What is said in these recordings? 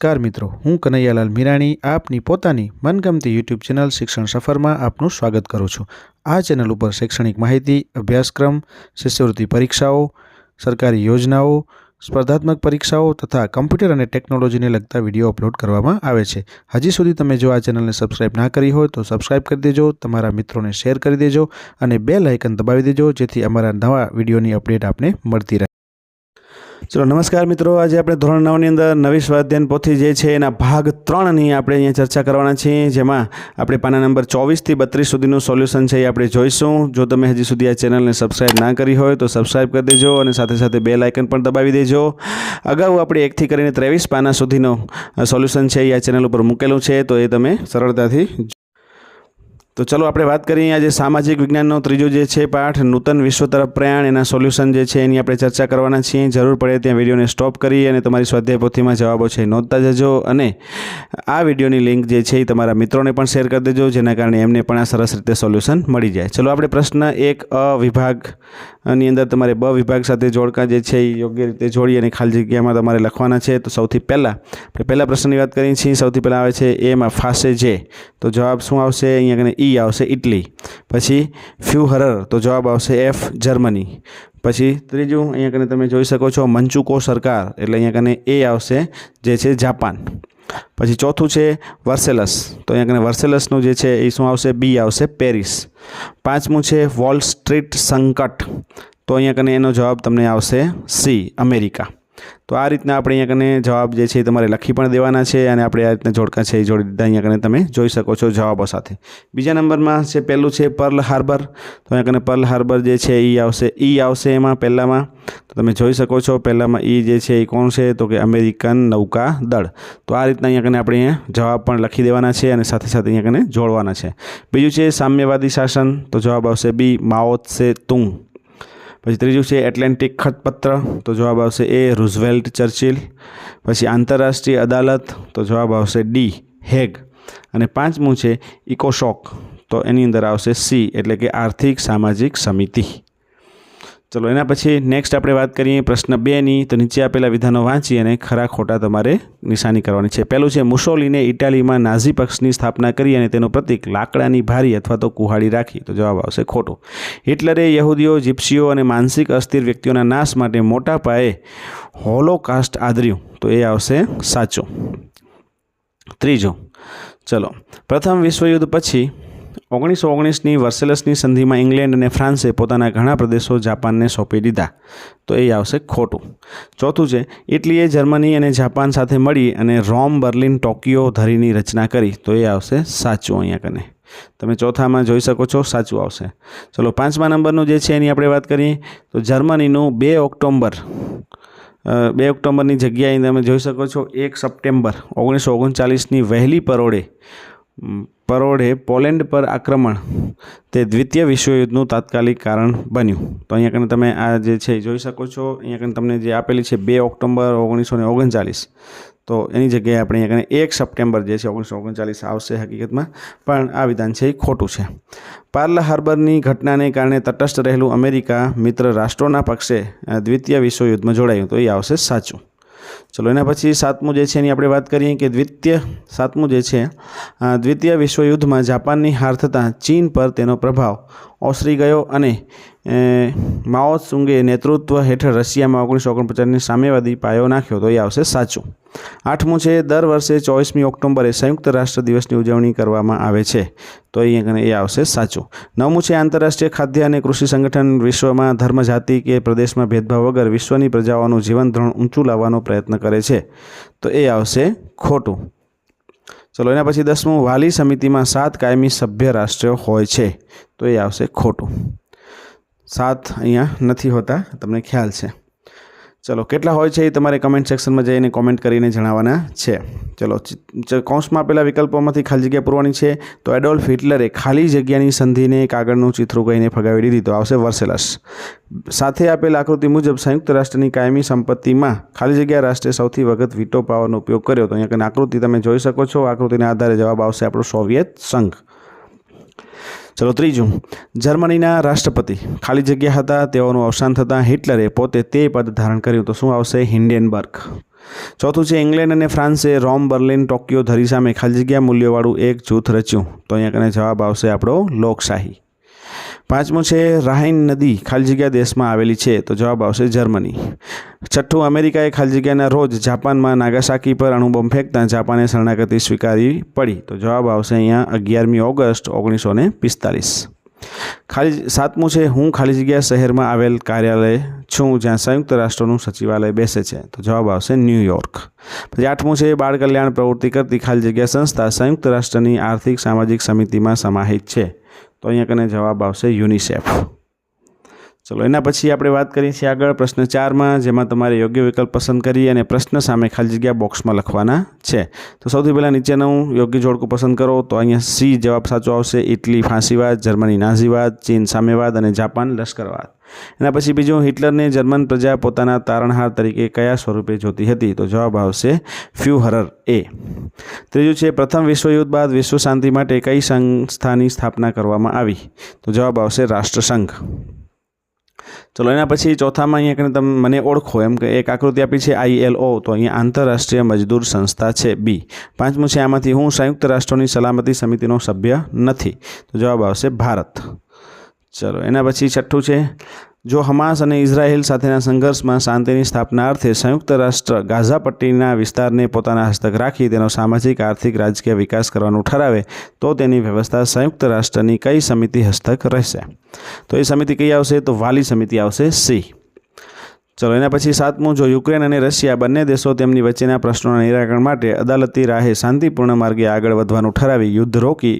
નમસ્કાર મિત્રો, હું કનૈયાલાલ મીરાણી આપની પોતાની મનગમતી યુટ્યુબ ચેનલ શિક્ષણ સફરમાં આપનું સ્વાગત કરું છું। આ ચેનલ ઉપર શૈક્ષણિક માહિતી, અભ્યાસક્રમ, શિષ્યવૃત્તિ પરીક્ષાઓ, સરકારી યોજનાઓ, સ્પર્ધાત્મક પરીક્ષાઓ તથા કમ્પ્યુટર અને ટેકનોલોજીને લગતા વિડીયો અપલોડ કરવામાં આવે છે। હજી સુધી તમે જો આ ચેનલને સબસ્ક્રાઇબ ના કરી હોય તો સબસ્ક્રાઇબ કરી દેજો, તમારા મિત્રોને શેર કરી દેજો અને બેલ આઇકન દબાવી દેજો જેથી અમારા નવા વિડીયોની અપડેટ આપને મળતી રહે। चलो नमस्कार मित्रों, आज આપણે ધોરણ 9 ની અંદર નવી સ્વાધ્યાયન પોથી જે છે એના ભાગ 3 ની આપણે અહીંયા ચર્ચા કરવાના છીએ, જેમાં આપણે પાના નંબર 24 થી 32 સુધીનું સોલ્યુશન છે એ આપણે જોઈશું। જો તમે હજી સુધી આ ચેનલને સબસ્ક્રાઇબ ના કરી હોય તો સબસ્ક્રાઇબ કરી દેજો અને સાથે સાથે બેલ આઇકન પણ દબાવી દેજો। અગાઉ આપણે 1 થી કરીને 23 પાના સુધીનો સોલ્યુશન છે એ આ ચેનલ ઉપર મૂકેલું છે, તો એ તમે સરળતાથી। तो चलो આપણે વાત કરીએ આજે સામાજિક વિજ્ઞાનનો ત્રીજો જે છે પાઠ નૂતન વિશ્વ તરફ પ્રયાણ એના સોલ્યુશન જે છે એની આપણે ચર્ચા કરવાના છીએ। જરૂર પડે ત્યાં વિડીયોને સ્ટોપ કરી અને તમારી સ્વાધ્યાય પોથીમાં જવાબો છે નોંધતા જજો અને આ વિડીયોની લિંક જે છે એ તમારા મિત્રોને પણ શેર કરી દેજો, જેના કારણે એમને પણ આ સરસ રીતે સોલ્યુશન મળી જાય। ચલો આપણે પ્રશ્ન 1 અ વિભાગની અંદર તમારે બ વિભાગ સાથે જોડકા જે છે એ યોગ્ય રીતે જોડી અને ખાલી જગ્યામાં તમારે લખવાના છે। તો સૌથી પહેલા આપણે પહેલા પ્રશ્નની વાત કરીએ છીએ। સૌથી પહેલા આવે છે એમાં ફાસે જે, તો જવાબ શું આવશે? અહીંયા કને ઈ આવશે ઇટલી। પછી ફ્યુહરર, તો જવાબ આવશે એફ જર્મની। પછી ત્રીજું અહીંયા કને તમે જોઈ શકો છો મંચુકો સરકાર, એટલે અહીંયા કને એ આવશે જે છે જાપાન। પછી ચોથું છે વર્સેલસ, તો અહીંયા કને વર્સેલસનું જે છે એ શું આવશે? બી આવશે પેરિસ। પાંચમું છે વોલ સ્ટ્રીટ સંકટ, તો અહીંયા કને એનો જવાબ તમને આવશે સી અમેરિકા। તો આ રીતના આપણે અહીંયા કને જવાબ જે છે તમારે લખી પણ દેવાના છે અને આપણે આ રીતના જોડકા છે એ જોડી દીધા અહીંયા કને તમે જોઈ શકો છો જવાબો સાથે। બીજા નંબરમાં છે પહેલું છે પર્લ હાર્બર, તો અહીંયા કને પર્લ હાર્બર જે છે એ આવશે એમાં પહેલામાં। તો તમે જોઈ શકો છો પહેલામાં ઈ જે છે એ કોણ છે? તો કે અમેરિકન નૌકા દળ। તો આ રીતના અહીંયા કને આપણે અહીંયા જવાબ પણ લખી દેવાના છે અને સાથે સાથે અહીંયા કને જોડવાના છે। બીજું છે સામ્યવાદી શાસન, તો જવાબ આવશે બી માઓ ત્સે તુંગ। પછી ત્રીજું છે એટલાન્ટિક ખતપત્ર, તો જવાબ આવશે એ રૂઝવેલ્ટ ચર્ચિલ। પછી આંતરરાષ્ટ્રીય અદાલત, તો જવાબ આવશે ડી હેગ। અને પાંચમું છે ઇકોશોક, તો એની અંદર આવશે સી એટલે કે આર્થિક સામાજિક સમિતિ। ચલો એના પછી નેક્સ્ટ આપણે વાત કરીએ પ્રશ્ન 2ની। તો નીચે આપેલા વિધાનો વાંચી અને ખરા ખોટા તમારે નિશાની કરવાની છે। પહેલું છે મુસોલિને ઇટાલીમાં નાઝી પક્ષની સ્થાપના કરી અને તેનું પ્રતીક લાકડાની ભારી અથવા તો કુહાડી રાખી, તો જવાબ આવશે ખોટું। હિટલરે યહૂદીઓ, જીપ્સીઓ અને માનસિક અસ્થિર વ્યક્તિઓના નાશ માટે મોટા પાયે હોલોકાસ્ટ આદર્યું, તો એ આવશે સાચું। ત્રીજું, ચલો પ્રથમ વિશ્વયુદ્ધ પછી 1919ની વર્સેલસની સંધિમાં ઇંગ્લેન્ડ અને ફ્રાન્સે પોતાના ઘણા પ્રદેશો જાપાનને સોંપી દીધા, તો એ આવશે ખોટું। ચોથું છે ઇટલીએ જર્મની અને જાપાન સાથે મળી અને રોમ, બર્લિન, ટોક્યો ધરીની રચના કરી, તો એ આવશે સાચું। અહીંયા કને તમે ચોથામાં જોઈ શકો છો સાચું આવશે। ચલો 5મા નંબરનું જે છે એની આપણે વાત કરીએ। તો જર્મનીનું 2 ઓક્ટોબરની જગ્યાએ તમે જોઈ શકો છો 1 સપ્ટેમ્બર 1939ની વહેલી પરોઢે પોલેન્ડ પર આક્રમણ તે દ્વિતીય વિશ્વયુદ્ધનું તાત્કાલિક કારણ બન્યું, તો અહીંયા કને તમે આ જે છે જોઈ શકો છો। અહીંયા કને તમને જે આપેલી છે 2 ઓક્ટોબર 1939, તો એની જગ્યાએ આપણે અહીંયા કને 1 સપ્ટેમ્બર જે છે 1939 આવશે હકીકતમાં, પણ આ વિધાન છે એ ખોટું છે। પર્લ હાર્બરની ઘટનાને કારણે તટસ્થ રહેલું અમેરિકા મિત્ર રાષ્ટ્રોના પક્ષે દ્વિતીય વિશ્વયુદ્ધમાં જોડાયું, તો એ આવશે સાચું। ચલો એના પછી 7મું જે છે એની આપણે વાત કરીએ કે દ્વિતીય વિશ્વયુદ્ધમાં જાપાનની હાર થતાં ચીન પર તેનો પ્રભાવ ઓસરી ગયો અને માઓ ત્સુંગે નેતૃત્વ હેઠળ રશિયામાં 1949ની સામ્યવાદી પાયો નાખ્યો, તો એ આવશે સાચું। 8મું છે દર વર્ષે 24મી ઓક્ટોબરે સંયુક્ત રાષ્ટ્ર દિવસની ઉજવણી કરવામાં આવે છે, તો અહીંયા એ આવશે સાચું। 9મું છે આંતરરાષ્ટ્રીય ખાદ્ય અને કૃષિ સંગઠન વિશ્વમાં ધર્મ, જાતિ કે પ્રદેશમાં ભેદભાવ વગર વિશ્વની પ્રજાઓનું જીવન ધોરણ ઊંચું લાવવાનો પ્રયત્ન કરે છે, તો એ આવશે ખોટું। ચલો એના પછી 10મું વાલી સમિતિમાં 7 કાયમી સભ્ય રાષ્ટ્રો હોય છે, તો એ આવશે ખોટું। 7 અહીંયા નથી હોતા, તમને ખ્યાલ છે। ચલો કેટલા હોય છે એ તમારે કમેન્ટ સેક્શનમાં જઈને કોમેન્ટ કરીને જણાવવાના છે। ચલો કૌંસમાં આપેલા વિકલ્પોમાંથી ખાલી જગ્યા પૂરવાની છે। તો એડોલ્ફ હિટલરે ખાલી જગ્યાની સંધિને કાગળનું ચિત્રું કહીને ફગાવી દીધી, તો આવશે વર્સેલસ। સાથે આપેલ આકૃતિ મુજબ સંયુક્ત રાષ્ટ્રની કાયમી સંપત્તિમાં ખાલી જગ્યા રાષ્ટ્રે સૌથી વખત વીટો પાવરનો ઉપયોગ કર્યો, તો અહીંયા આકૃતિ તમે જોઈ શકો છો। આકૃતિના આધારે જવાબ આવશે આપણો સોવિયત સંઘ। चलो ત્રીજું, જર્મનીના રાષ્ટ્રપતિ ખાલી જગ્યા હતા, તેઓનું અવસાન થતાં હિટલરે પોતે તે પદ ધારણ કર્યું, તો શું આવશે? હિન્ડેનબર્ગ। ચોથું છે ઇંગ્લેન્ડ અને ફ્રાન્સે રોમ, બર્લિન, ટોક્યો ધરી સામે ખાલી જગ્યા મૂલ્યોવાળું એક જૂથ રચ્યું. તો અહીંયા કને જવાબ આવશે આપણો લોકશાહી. પાંચમું છે રાઇન નદી ખાલી જગ્યા દેશમાં આવેલી છે. તો જવાબ આવશે જર્મની. છઠ્ઠું, અમેરિકાએ ખાલી જગ્યાના રોજ જાપાનમાં નાગાસાકી પર અણુબોમ્બ ફેંકતા જાપાને શરણાગતિ સ્વીકારવી પડી. તો જવાબ આવશે અહીંયા 11મી ઓગસ્ટ 1945. સાતમું છે હું ખાલી જગ્યા શહેરમાં આવેલ કાર્યાલય છું જ્યાં સંયુક્ત રાષ્ટ્રોનું સચિવાલય બેસે છે. તો જવાબ આવશે ન્યૂયોર્ક. પછી આઠમું છે બાળ કલ્યાણ પ્રવૃત્તિ કરતી ખાલી જગ્યા સંસ્થા સંયુક્ત રાષ્ટ્રની આર્થિક સામાજિક સમિતિમાં સમાહિત છે. તો અહીંયા કને જવાબ આવશે યુનિસેફ. ચલો એના પછી આપણે વાત કરીએ છીએ આગળ પ્રશ્ન 4માં, જેમાં તમારે યોગ્ય વિકલ્પ પસંદ કરી અને પ્રશ્ન સામે ખાલી જગ્યા બોક્સમાં લખવાના છે. તો સૌથી પહેલાં નીચેનું યોગ્ય જોડકું પસંદ કરો. તો અહીંયા સી જવાબ સાચો આવશે. ઇટલી ફાંસીવાદ, જર્મની નાઝીવાદ, ચીન સામ્યવાદ અને જાપાન લશ્કરવાદ. એના પછી બીજું, હિટલરને જર્મન પ્રજા પોતાના તારણહાર તરીકે કયા સ્વરૂપે જોતી હતી? તો જવાબ આવશે ફ્યુહરર એ. ત્રીજું છે પ્રથમ વિશ્વયુદ્ધ બાદ વિશ્વ શાંતિ માટે કઈ સંસ્થાની સ્થાપના કરવામાં આવી? તો જવાબ આવશે રાષ્ટ્રસંઘ. ચલો એના પછી ચોથામાં અહીંયા તમે મને ઓળખો એમ કે એક આકૃતિ આપી છે ILO. તો અહીંયા આંતરરાષ્ટ્રીય મજદૂર સંસ્થા છે બી. પાંચમું છે આમાંથી હું સંયુક્ત રાષ્ટ્રોની સલામતી સમિતિનો સભ્ય નથી. તો જવાબ આવશે ભારત. ચલો એના પછી છઠ્ઠું છે જો હમાસ અને ઇઝરાયેલ સાથેના સંઘર્ષમાં શાંતિની સ્થાપના અર્થે સંયુક્ત રાષ્ટ્ર ગાઝા પટ્ટીના વિસ્તારને પોતાના હસ્તક રાખી તેનો સામાજિક, આર્થિક, રાજકીય વિકાસ કરવાનું ઠરાવે તો તેની વ્યવસ્થા સંયુક્ત રાષ્ટ્રની કઈ સમિતિ હસ્તક રહેશે? તો એ સમિતિ કઈ આવશે? તો વાલી સમિતિ આવશે સી. ચલો એના પછી સાતમું, જો યુક્રેન અને રશિયા બંને દેશો તેમની વચ્ચેના પ્રશ્નોના નિરાકરણ માટે અદાલતી રાહે શાંતિપૂર્ણ માર્ગે આગળ વધવાનું ઠરાવી યુદ્ધ રોકી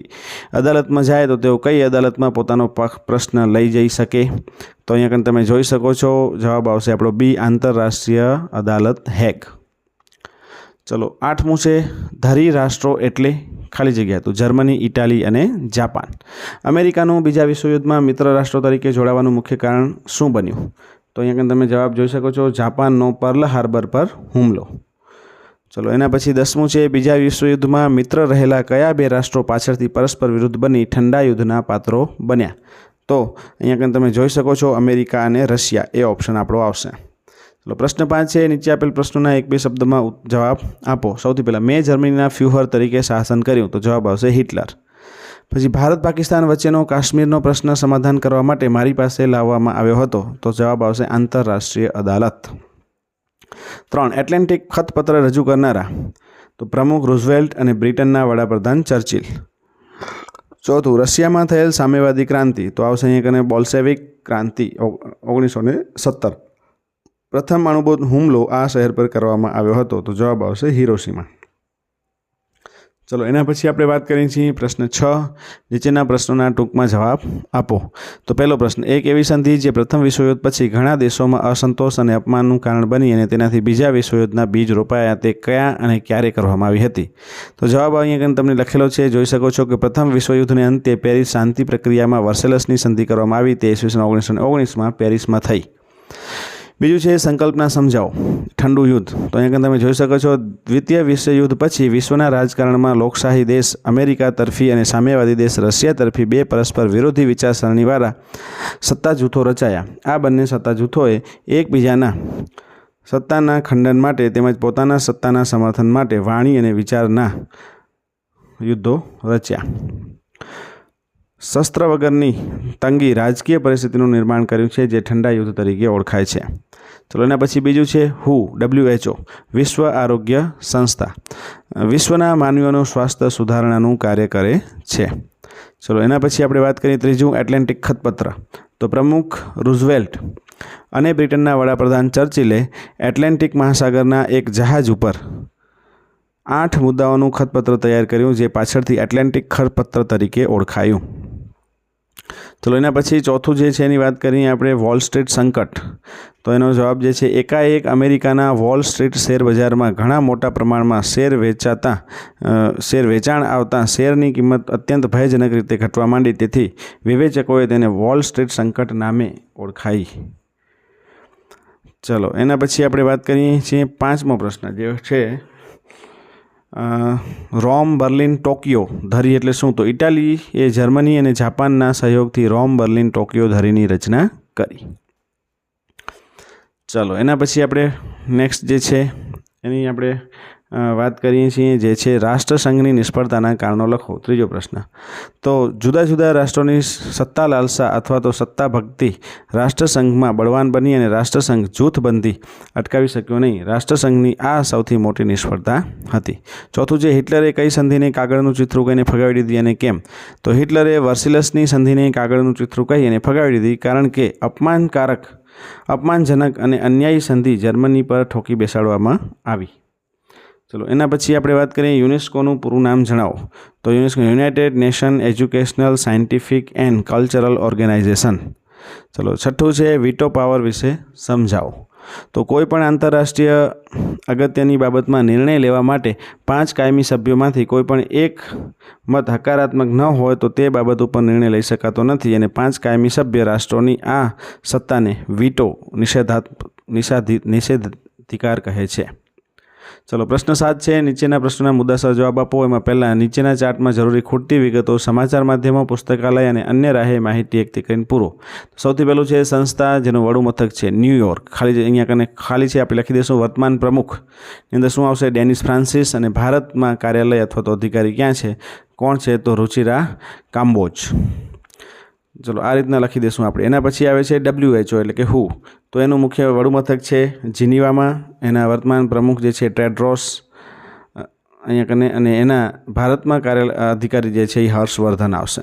અદાલતમાં જાય તો તેઓ કઈ અદાલતમાં પોતાનો પ્રશ્ન લઈ જઈ શકે? તો અહીંયા કંઈ તમે જોઈ શકો છો જવાબ આવશે આપણો બી, આંતરરાષ્ટ્રીય અદાલત હેગ. ચલો આઠમું છે ધરી રાષ્ટ્રો એટલે ખાલી જગ્યા. તો જર્મની, ઇટાલી અને જાપાન. અમેરિકાનું બીજા વિશ્વયુદ્ધમાં મિત્ર રાષ્ટ્રો તરીકે જોડાવાનું મુખ્ય કારણ શું બન્યું? તો અહીંયા તમે જવાબ જોઈ શકો છો જાપાનનો પર્લ હાર્બર પર હુમલો. ચલો એના પછી 10મું છે બીજા વિશ્વયુદ્ધમાં મિત્ર રહેલા કયા બે રાષ્ટ્રો પાછળથી પરસ્પર વિરુદ્ધ બની ઠંડા યુદ્ધના પાત્રો બન્યા? તો અહીંયા તમે જોઈ શકો છો અમેરિકા અને રશિયા. એ ઓપ્શન આપણો આવશે. ચલો પ્રશ્ન 5 છે નીચે આપેલ પ્રશ્નોના એક બે શબ્દમાં જવાબ આપો. સૌથી પહેલાં મેં જર્મનીના ફ્યુહર તરીકે શાસન કર્યું. તો જવાબ આવશે હિટલર. પછી ભારત પાકિસ્તાન વચ્ચેનો કાશ્મીરનો પ્રશ્ન સમાધાન કરવા માટે મારી પાસે લાવવામાં આવ્યો હતો. તો જવાબ આવશે આંતરરાષ્ટ્રીય અદાલત. 3 એટલાન્ટિક ખતપત્ર રજૂ કરનારા? તો પ્રમુખ રૂઝવેલ્ટ અને બ્રિટનના વડાપ્રધાન ચર્ચિલ. 4 રશિયામાં થયેલ સામ્યવાદી ક્રાંતિ? તો આવશે અહીંયા કને બોલ્શેવિક ક્રાંતિ 1917. પ્રથમ અણુબોમ્બ હુમલો આ શહેર પર કરવામાં આવ્યો હતો. તો જવાબ આવશે હિરોશીમા. ચલો એના પછી આપણે વાત કરીએ છીએ પ્રશ્ન 6, નીચેના પ્રશ્નોના ટૂંકમાં જવાબ આપો. તો પહેલો પ્રશ્ન, એક એવી સંધિ જે પ્રથમ વિશ્વયુદ્ધ પછી ઘણા દેશોમાં અસંતોષ અને અપમાનનું કારણ બની અને તેનાથી બીજા વિશ્વયુદ્ધના બીજ રોપાયા તે કયા અને ક્યારે કરવામાં આવી હતી? તો જવાબ અહીંયા તમને લખેલો છે, જોઈ શકો છો કે પ્રથમ વિશ્વયુદ્ધને અંતે પેરિસ શાંતિ પ્રક્રિયામાં વર્સેલસની સંધિ કરવામાં આવી તે ઈસવીસન 1919માં પેરિસમાં થઈ. બીજું છે સંકલ્પના સમજાવો. ઠંડુ યુદ્ધ? તો અહીંયા તમે જોઈ શકો છો દ્વિતીય વિશ્વયુદ્ધ પછી વિશ્વના રાજકારણમાં લોકશાહી દેશ અમેરિકા તરફી અને સામ્યવાદી દેશ રશિયા તરફી બે પરસ્પર વિરોધી વિચારસરણીવાળા સત્તા જૂથો રચાયા. આ બંને સત્તા જૂથોએ એકબીજાના સત્તાના ખંડન માટે તેમજ પોતાના સત્તાના સમર્થન માટે વાણી અને વિચારના યુદ્ધો રચ્યા. શસ્ત્ર વગરની તંગી રાજકીય પરિસ્થિતિનું નિર્માણ કર્યું છે જે ઠંડા યુદ્ધ તરીકે ઓળખાય છે. ચલો એના પછી બીજું છે WHO વિશ્વ આરોગ્ય સંસ્થા વિશ્વના માનવીઓનું સ્વાસ્થ્ય સુધારણાનું કાર્ય કરે છે. ચલો એના પછી આપણે વાત કરીએ ત્રીજું એટલાન્ટિક ખતપત્ર. તો પ્રમુખ રૂઝવેલ્ટ અને બ્રિટનના વડાપ્રધાન ચર્ચિલે એટલાન્ટિક મહાસાગરના એક જહાજ ઉપર 8 મુદ્દાઓનું ખતપત્ર તૈયાર કર્યું જે પાછળથી એટલાન્ટિક ખતપત્ર તરીકે ઓળખાયું. ચલો એના પછી ચોથું જે છે એની વાત કરીએ આપણે વોલ સ્ટ્રીટ સંકટ. તો એનો જવાબ જે છે એકાએક અમેરિકાના વોલ સ્ટ્રીટ શેર બજારમાં ઘણા મોટા પ્રમાણમાં શેર વેચાણ આવતા શેરની કિંમત અત્યંત ભયજનક રીતે ઘટવા માંડી, તેથી વિવેચકોએ તેને વોલ સ્ટ્રીટ સંકટ નામે ઓળખાઈ. ચલો એના પછી આપણે વાત કરીએ છીએ 5મો પ્રશ્ન જે છે રોમ, બર્લિન, ટોક્યો ધરી એટલે શું? તો ઇટાલી એ જર્મની અને જાપાનના સહયોગથી રોમ, બર્લિન, ટોક્યો ધરીની રચના કરી. ચલો એના પછી આપણે નેક્સ્ટ જે છે એની આપણે વાત કરીએ છીએ જે છે રાષ્ટ્રસંઘની નિષ્ફળતાના કારણો લખો. ત્રીજો પ્રશ્ન, તો જુદા જુદા રાષ્ટ્રોની સત્તા લાલસા અથવા તો સત્તા ભક્તિ રાષ્ટ્રસંઘમાં બળવાન બની અને રાષ્ટ્રસંઘ જૂથબંધી અટકાવી શક્યો નહીં. રાષ્ટ્રસંઘની આ સૌથી મોટી નિષ્ફળતા હતી. ચોથું છે, હિટલરે કઈ સંધિને કાગળનું ચિત્રું કહીને ફગાવી દીધી અને કેમ? તો હિટલરે વર્સિલસની સંધિને કાગળનું ચિત્રું કહી અને ફગાવી દીધી કારણ કે અપમાનજનક અને અન્યાયી સંધિ જર્મની પર ઠોકી બેસાડવામાં આવી. ચલો, એના પછી આપણે વાત કરીએ યુનેસ્કોનું પૂરું નામ જણાવો. તો UNESCO United Nation Educational Scientific and Cultural Organization. ચલો, છઠ્ઠું છે વીટો પાવર વિશે સમજાવો. તો કોઈ પણ આંતરરાષ્ટ્રીય અગત્યની બાબતમાં નિર્ણય લેવા માટે 5 કાયમી સભ્યોમાંથી કોઈ પણ એક મત હકારાત્મક ન હોય તો તે બાબત ઉપર નિર્ણય લઈ શકાતો નથી અને 5 કાયમી સભ્ય રાષ્ટ્રોની આ સત્તાને વીટો નિષેધાધિકાર કહે છે. ચલો, પ્રશ્ન 7 છે, નીચેના પ્રશ્નોના મુદ્દાસર જવાબ આપો. એમાં પહેલાં નીચેના ચાર્ટમાં જરૂરી ખૂટતી વિગતો સમાચાર માધ્યમો, પુસ્તકાલય અને અન્ય રાહે માહિતી એકઠી કરીને પૂરો. સૌથી પહેલું છે સંસ્થા જેનું વડું મથક છે ન્યૂયોર્ક. અહીંયા કને ખાલી છે, આપણે લખી દઈશું વર્તમાન પ્રમુખની અંદર શું આવશે? Dennis Francis. અને ભારતમાં કાર્યાલય અથવા તો અધિકારી ક્યાં છે? કોણ છે? તો રુચિરા કામ્બોજ. ચલો, આ રીતના લખી દઈશું આપણે. એના પછી આવે છે WHO એટલે કે WHO. તો એનું મુખ્ય વડું મથક છે જીનીવામાં. એના વર્તમાન પ્રમુખ જે છે ટેડ્રોસ અહીંયા કને, અને એના ભારતમાં કાર્યાલય અધિકારી જે છે એ હર્ષવર્ધન આવશે.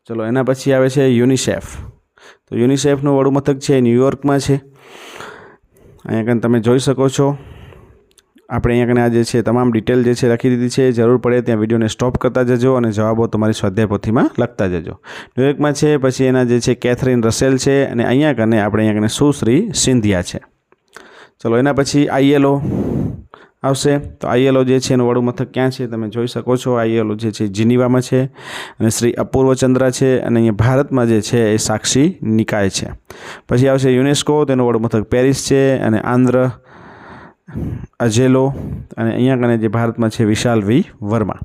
ચલો, એના પછી આવે છે યુનિસેફ. તો યુનિસેફનું વડું મથક છે ન્યૂયોર્કમાં છે. અહીંયા કને તમે જોઈ શકો છો. આપણે અહીંયા કને આ જે છે તમામ ડિટેલ જે છે લખી દીધી છે. જરૂર પડે ત્યાં વિડીયોને સ્ટોપ કરતા જજો અને જવાબો તમારી સ્વાધ્યાય પોથીમાં લખતા જજો. ન્યૂયોર્કમાં છે. પછી એના જે છે કેથરીન રસેલ છે અને અહીંયા કને આપણે અહીંયા કને સુશ્રી સિંધિયા છે. ચલો, એના પછી ILO આવશે. તો ILO જે છે એનું વડું મથક ક્યાં છે? તમે જોઈ શકો છો. ILO જે છે જીનીવામાં છે અને શ્રી અપૂર્વ ચંદ્રા છે અને અહીંયા ભારતમાં જે છે એ સાક્ષી નિકાય છે. પછી આવશે યુનેસ્કો. તેનું વડું મથક પેરિસ છે અને આંધ્ર અજેલો અને અહીંયા કને જે ભારતમાં છે વિશાલ V વર્મા.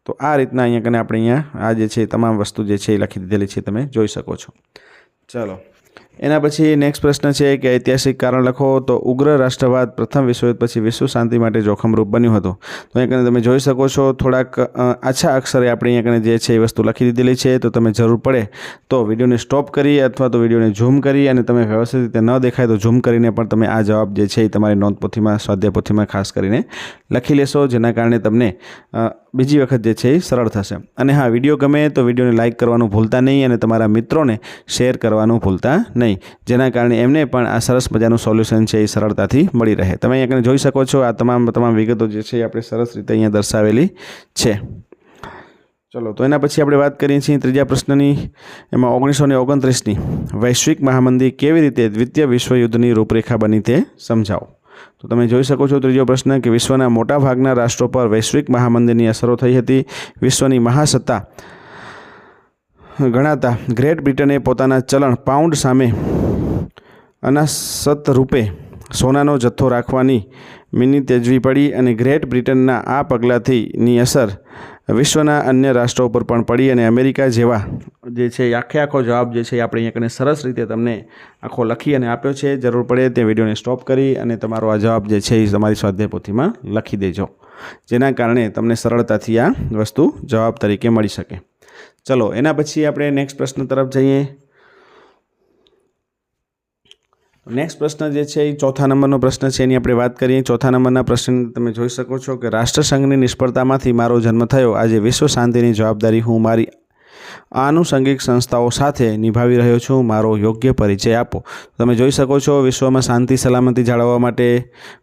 તો આ રીતના અહીંયા કને આપણે અહીંયા આ જે છે તમામ વસ્તુ જે છે એ લખી દીધેલી છે, તમે જોઈ શકો છો. ચલો, એના પછી નેક્સ્ટ પ્રશ્ન છે કે ઐતિહાસિક કારણ લખો. તો ઉગ્ર રાષ્ટ્રવાદ પ્રથમ વિશ્વયુદ્ધ પછી વિશ્વ શાંતિ માટે જોખમરૂપ બન્યું હતું. તો અહીંયા તમે જોઈ શકો છો થોડાક આછા અક્ષરે આપણે અહીંયા જે છે એ વસ્તુ લખી દીધેલી છે. તો તમે જરૂર પડે તો વિડીયોને સ્ટોપ કરી અથવા તો વિડીયોને ઝૂમ કરી અને તમે વ્યવસ્થિત રીતે ન દેખાય તો ઝૂમ કરીને પણ તમે આ જવાબ જે છે એ તમારી નોંધપોથીમાં સ્વાધ્યાય પોથીમાં ખાસ કરીને લખી લેશો, જેના કારણે તમને બીજી વખત જે છે એ સરળ થશે. અને હા, વિડીયો ગમે તો વિડીયોને લાઇક કરવાનું ભૂલતા નહીં અને તમારા મિત્રોને શેર કરવાનું ભૂલતા નહીં, જેના કારણે એમને પણ આ સરસ મજાનું સોલ્યુશન છે એ સરળતાથી મળી રહે. તમે અહીંયા જોઈ શકો છો આ તમામ વિગતો જે છે એ આપણે સરસ રીતે અહીંયા દર્શાવેલી છે. ચલો, તો એના પછી આપણે વાત કરીએ છીએ ત્રીજા પ્રશ્નની. એમાં 1929ની વૈશ્વિક મહામંદી કેવી રીતે દ્વિતીય વિશ્વયુદ્ધની રૂપરેખા બની તે સમજાવો. તો તમે જોઈ શકો છો ત્રીજો પ્રશ્ન કે વિશ્વના મોટાભાગના રાષ્ટ્રો પર વૈશ્વિક મહામંદીની અસરો થઈ હતી. વિશ્વની મહાસત્તા ગણાતા ગ્રેટ બ્રિટને પોતાના ચલણ પાઉન્ડ સામે અનાસત રૂપે સોનાનો જથ્થો રાખવાની મિની તેજવી પડી અને ગ્રેટ બ્રિટનના આ પગલાંથીની અસર વિશ્વના અન્ય રાષ્ટ્રો પર પણ પડી અને અમેરિકા જેવા જે છે એ આખો જવાબ જે છે એ આપણે અહીંયા સરસ રીતે તમને આખો લખી અને આપ્યો છે. જરૂર પડે તે વિડીયોને સ્ટોપ કરી અને તમારો આ જવાબ જે છે એ તમારી સ્વાધ્યાય પોથીમાં લખી દેજો, જેના કારણે તમને સરળતાથી આ વસ્તુ જવાબ તરીકે મળી શકે. ચલો, એના પછી આપણે નેક્સ્ટ પ્રશ્ન તરફ જઈએ. નેક્સ્ટ પ્રશ્ન જે છે એ ચોથા નંબરનો પ્રશ્ન છે, એની આપણે વાત કરીએ. ચોથા નંબરના પ્રશ્ન તમે જોઈ શકો છો કે રાષ્ટ્રસંઘની નિષ્ફળતામાંથી મારો જન્મ થયો. આજે વિશ્વ શાંતિની જવાબદારી હું મારી આનુષંગિક સંસ્થાઓ સાથે નિભાવી રહ્યો છું. મારો યોગ્ય પરિચય આપો. તમે જોઈ શકો છો વિશ્વમાં શાંતિ સલામતી જાળવવા માટે,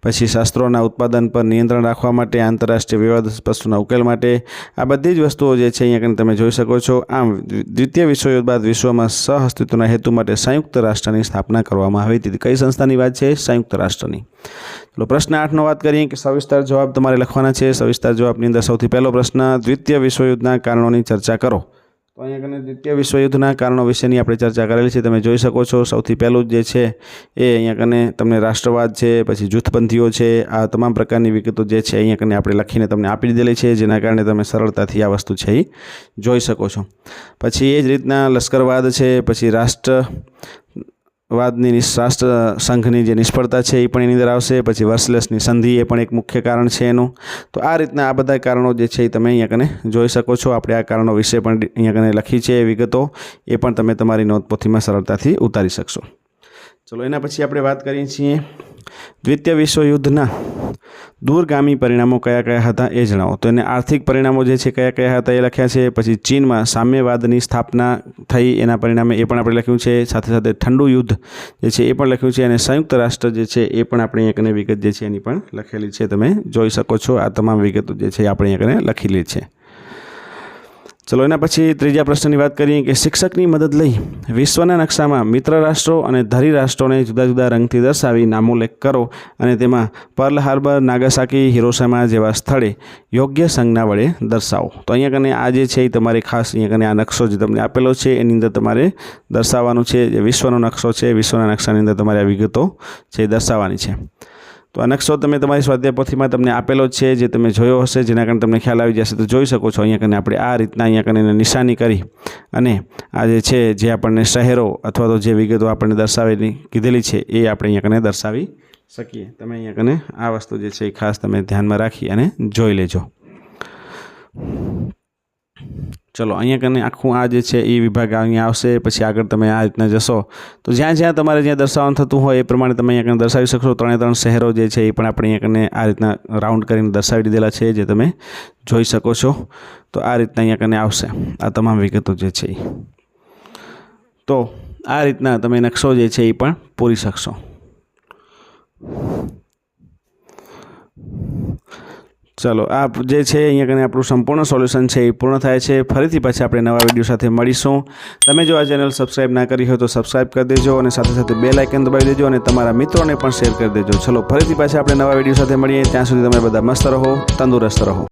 પછી શસ્ત્રોના ઉત્પાદન પર નિયંત્રણ રાખવા માટે, આંતરરાષ્ટ્રીય વિવાદાસ્પદના ઉકેલ માટે, આ બધી જ વસ્તુઓ જે છે અહીંયા તમે જોઈ શકો છો. આમ દ્વિતીય વિશ્વયુદ્ધ બાદ વિશ્વમાં સહઅસ્તિત્વના હેતુ માટે સંયુક્ત રાષ્ટ્રની સ્થાપના કરવામાં આવી હતી. કઈ સંસ્થાની વાત છે? સંયુક્ત રાષ્ટ્રની. ચલો, પ્રશ્ન 8નો વાત કરીએ કે સવિસ્તાર જવાબ તમારે લખવાના છે. સવિસ્તાર જવાબની અંદર સૌથી પહેલો પ્રશ્ન, દ્વિતીય વિશ્વયુદ્ધના કારણોની ચર્ચા કરો. તો અહીંયા કને દ્વિતીય વિશ્વયુદ્ધના કારણો વિશેની આપણે ચર્ચા કરેલી છે, તમે જોઈ શકો છો. સૌથી પહેલું જે છે એ અહીંયા કને તમને રાષ્ટ્રવાદ છે, પછી જૂથબંધીઓ છે, આ તમામ પ્રકારની વિગતો જે છે અહીંયા કને આપણે લખીને તમને આપી દીધેલી છે, જેના કારણે તમે સરળતાથી આ વસ્તુ છે એ જોઈ શકો છો. પછી એ જ રીતના લશ્કરવાદ છે, પછી વાદની રાષ્ટ્ર સંઘની જે નિષ્ફળતા છે એ પણ એની અંદર આવશે. પછી વર્સલેસની સંધિ એ પણ એક મુખ્ય કારણ છે એનું. તો આ રીતના આ બધા કારણો જે છે એ તમે અહીંયા કને જોઈ શકો છો. આપણે આ કારણો વિશે પણ અહીંયા કને લખી છે વિગતો, એ પણ તમે તમારી નોંધપોથીમાં સરળતાથી ઉતારી શકશો. ચલો એના પછી આપણે વાત કરીએ છીએ દ્વિતીય વિશ્વયુદ્ધના દૂરગામી પરિણામો કયા કયા હતા એ જણાવો. તો એને આર્થિક પરિણામો જે છે કયા કયા હતા એ લખ્યા છે. પછી ચીનમાં સામ્યવાદની સ્થાપના થઈ એના પરિણામે એ પણ આપણે લખ્યું છે. સાથે સાથે ઠંડુ યુદ્ધ જે છે એ પણ લખ્યું છે. અને સંયુક્ત રાષ્ટ્ર જે છે એ પણ આપણે અહીંયા કને વિગત જે છે એની પણ લખેલી છે, તમે જોઈ શકો છો. આ તમામ વિગતો જે છે આપણે અહીંયા કને લખેલી છે. ચલો એના પછી ત્રીજા પ્રશ્નની વાત કરીએ કે શિક્ષકની મદદ લઈ વિશ્વના નકશામાં મિત્ર રાષ્ટ્રો અને ધરી રાષ્ટ્રોને જુદા જુદા રંગથી દર્શાવી નામોલ્લેખ કરો અને તેમાં પર્લ હાર્બર, નાગાસાકી, હિરોશિમા જેવા સ્થળે યોગ્ય સંજ્ઞા વડે દર્શાવો. તો અહીંયા કને આ જે છે એ તમારે ખાસ અહીંયા કને આ નકશો જે તમને આપેલો છે એની અંદર તમારે દર્શાવવાનું છે. જે વિશ્વનો નકશો છે, વિશ્વના નકશાની અંદર તમારે આ વિગતો છે એ દર્શાવવાની છે. તો આ નકશો તમે તમારી સ્વાધ્યાય પોથીમાં તમને આપેલો છે, જે તમે જોયો હશે, જેના કારણે તમને ખ્યાલ આવી જશે. તો જોઈ શકો છો અહીંયા કને આપણે આ રીતના અહીંયા કને નિશાની કરી અને આ જે છે જે આપણને શહેરો અથવા તો જે વિગતો આપણને દર્શાવેલી કીધેલી છે એ આપણે અહીંયા કને દર્શાવી શકીએ. તમે અહીંયા કને આ વસ્તુ જે છે એ ખાસ તમે ધ્યાનમાં રાખી અને જોઈ લેજો. ચલો અહીંયા કને આખું આ જે છે એ વિભાગ અહીંયા આવશે. પછી આગળ તમે આ રીતના જશો તો જ્યાં જ્યાં તમારે જ્યાં દર્શાવવાનું થતું હોય એ પ્રમાણે તમે અહીંયા કને દર્શાવી શકશો. 3 શહેરો જે છે એ પણ આપણે અહીંયા કને આ રીતના રાઉન્ડ કરીને દર્શાવી દીધેલા છે, જે તમે જોઈ શકો છો. તો આ રીતના અહીંયા કને આવશે આ તમામ વિગતો જે છે. તો આ રીતના તમે નકશો જે છે એ પણ પૂરી શકશો. ચલો આ જે છે અહીંયા કને આપણું સંપૂર્ણ સોલ્યુશન છે એ પૂર્ણ થાય છે. ફરીથી પાછા આપણે નવા વિડીયો સાથે મળીશું. તમે જો આ ચેનલ સબસ્ક્રાઈબ ના કરી હોય તો સબસ્ક્રાઈબ કરી દેજો અને સાથે સાથે બેલ આઇકન દબાવી દેજો અને તમારા મિત્રોને પણ શેર કરી દેજો. ચલો ફરીથી પાછા આપણે નવા વિડીયો સાથે મળીએ. ત્યાં સુધી તમે બધા મસ્ત રહો, તંદુરસ્ત રહો.